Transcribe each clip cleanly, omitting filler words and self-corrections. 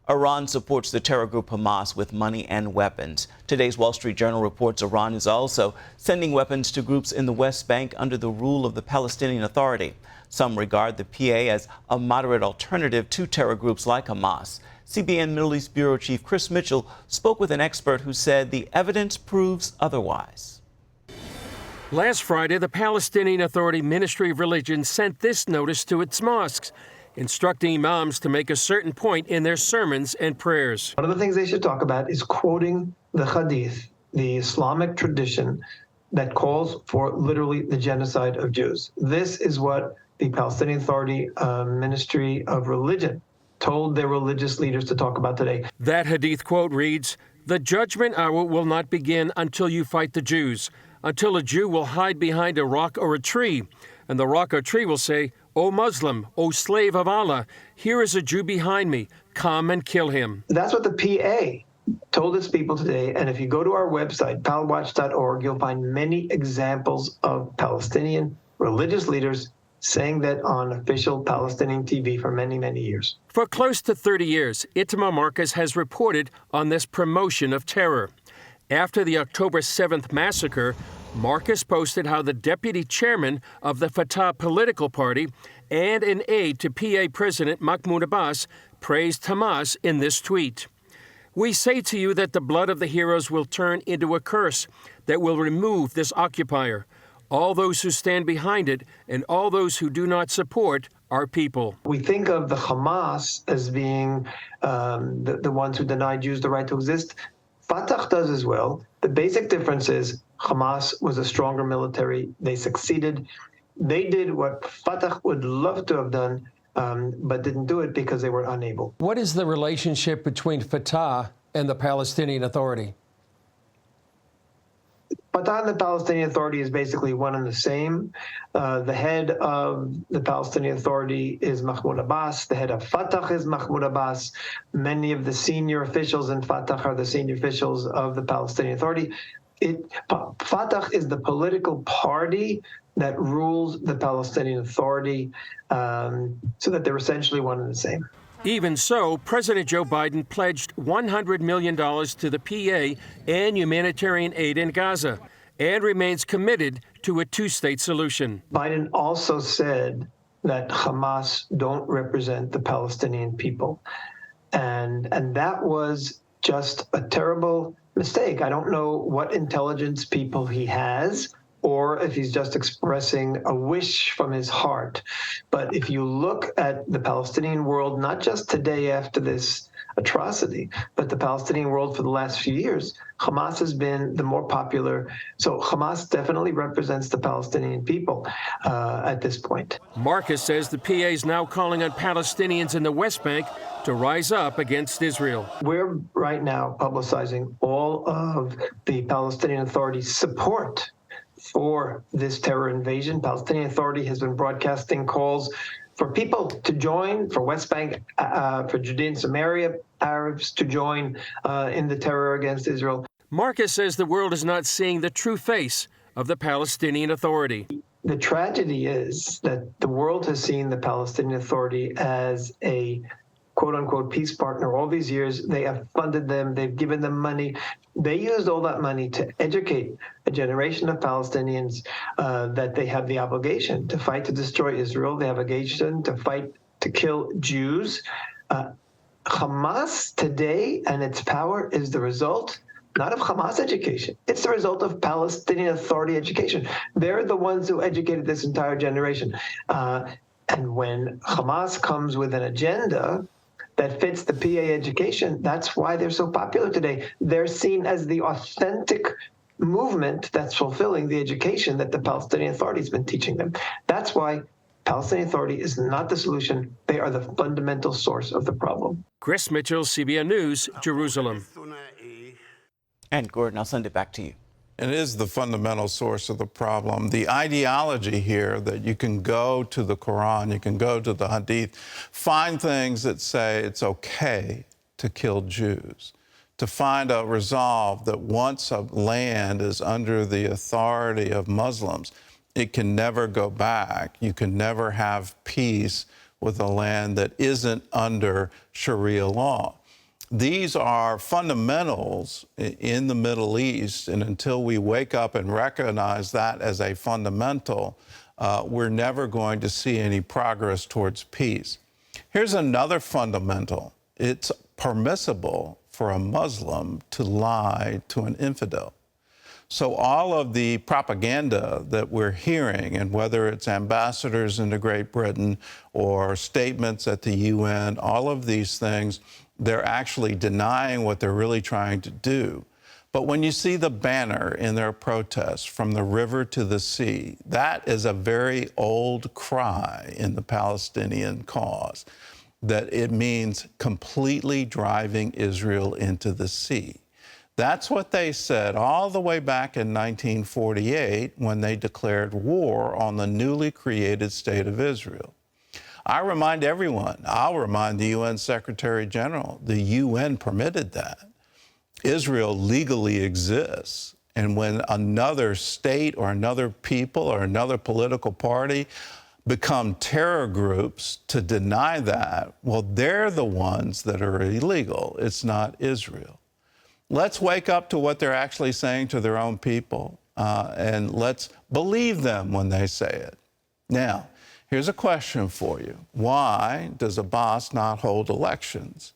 Iran supports the terror group Hamas with money and weapons. Today's Wall Street Journal reports Iran is also sending weapons to groups in the West Bank under the rule of the Palestinian Authority. Some regard the PA as a moderate alternative to terror groups like Hamas. CBN Middle East Bureau Chief Chris Mitchell spoke with an expert who said the evidence proves otherwise. Last Friday, the Palestinian Authority Ministry of Religion sent this notice to its mosques, instructing imams to make a certain point in their sermons and prayers. One of the things they should talk about is quoting the Hadith, the Islamic tradition that calls for literally the genocide of Jews. This is what the Palestinian Authority Ministry of Religion told their religious leaders to talk about today. That Hadith quote reads, "The judgment hour will not begin until you fight the Jews, until a Jew will hide behind a rock or a tree, and the rock or tree will say, 'O Muslim, O slave of Allah, here is a Jew behind me. Come and kill him.'" That's what the PA told its people today. And if you go to our website, palwatch.org, you'll find many examples of Palestinian religious leaders saying that on official Palestinian TV for many, many years. For close to 30 years, Itamar Marcus has reported on this promotion of terror. After the October 7th massacre, Marcus posted how the deputy chairman of the Fatah political party and an aide to PA President Mahmoud Abbas praised Hamas in this tweet. "We say to you that the blood of the heroes will turn into a curse that will remove this occupier. All those who stand behind it and all those who do not support our people." We think of the Hamas as being the ones who deny Jews the right to exist. Fatah does as well. The basic difference is Hamas was a stronger military. They succeeded. They did what Fatah would love to have done, but didn't do it because they were unable. What is the relationship between Fatah and the Palestinian Authority? Fatah and the Palestinian Authority is basically one and the same. The head of the Palestinian Authority is Mahmoud Abbas. The head of Fatah is Mahmoud Abbas. Many of the senior officials in Fatah are the senior officials of the Palestinian Authority. Fatah is the political party that rules the Palestinian Authority, so that they're essentially one and the same. Even so, President Joe Biden pledged $100 million to the PA and humanitarian aid in Gaza and remains committed to a two-state solution. Biden also said that Hamas don't represent the Palestinian people. And that was just a terrible mistake. I don't know what intelligence people he has, or if he's just expressing a wish from his heart. But if you look at the Palestinian world, not just today after this atrocity, but the Palestinian world for the last few years, Hamas has been the more popular. So Hamas definitely represents the Palestinian people at this point. Marcus says the PA is now calling on Palestinians in the West Bank to rise up against Israel. We're right now publicizing all of the Palestinian Authority's support for this terror invasion. Palestinian Authority has been broadcasting calls for people to join, for West Bank, for Judea and Samaria Arabs to join in the terror against Israel. Marcus says the world is not seeing the true face of the Palestinian Authority. The tragedy is that the world has seen the Palestinian Authority as a quote-unquote peace partner all these years. They have funded them. They've given them money. They used all that money to educate a generation of Palestinians that they have the obligation to fight to destroy Israel. They have obligation to fight to kill Jews. Hamas today and its power is the result not of Hamas education. It's the result of Palestinian Authority education. They're the ones who educated this entire generation. And when Hamas comes with an agenda that fits the PA education, that's why they're so popular today. They're seen as the authentic movement that's fulfilling the education that the Palestinian Authority has been teaching them. That's why Palestinian Authority is not the solution. They are the fundamental source of the problem. Chris Mitchell, CBN News, Jerusalem. And Gordon, I'll send it back to you. It is the fundamental source of the problem. The ideology here that you can go to the Quran, you can go to the Hadith, find things that say it's okay to kill Jews, to find a resolve that once a land is under the authority of Muslims, it can never go back. You can never have peace with a land that isn't under Sharia law. These are fundamentals in the Middle East, and until we wake up and recognize that as a fundamental, we're never going to see any progress towards peace. Here's another fundamental. It's permissible for a Muslim to lie to an infidel. So all of the propaganda that we're hearing, and whether it's ambassadors into Great Britain or statements at the UN, all of these things, they're actually denying what they're really trying to do. But when you see the banner in their protest, from the river to the sea, that is a very old cry in the Palestinian cause, that it means completely driving Israel into the sea. That's what they said all the way back in 1948 when they declared war on the newly created state of Israel. I remind everyone, I'll remind the UN Secretary General, the UN permitted that. Israel legally exists. And when another state or another people or another political party become terror groups to deny that, well, they're the ones that are illegal. It's not Israel. Let's wake up to what they're actually saying to their own people, and let's believe them when they say it. Now, here's a question for you. Why does Abbas not hold elections?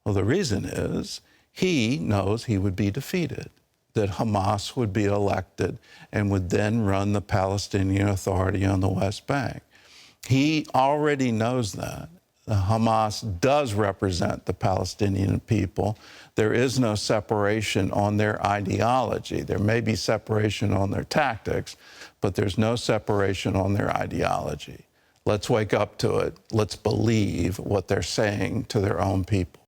Well, the reason is he knows he would be defeated, that Hamas would be elected and would then run the Palestinian Authority on the West Bank. He already knows that. Hamas does represent the Palestinian people. There is no separation on their ideology. There may be separation on their tactics, but there's no separation on their ideology. Let's wake up to it. Let's believe what they're saying to their own people.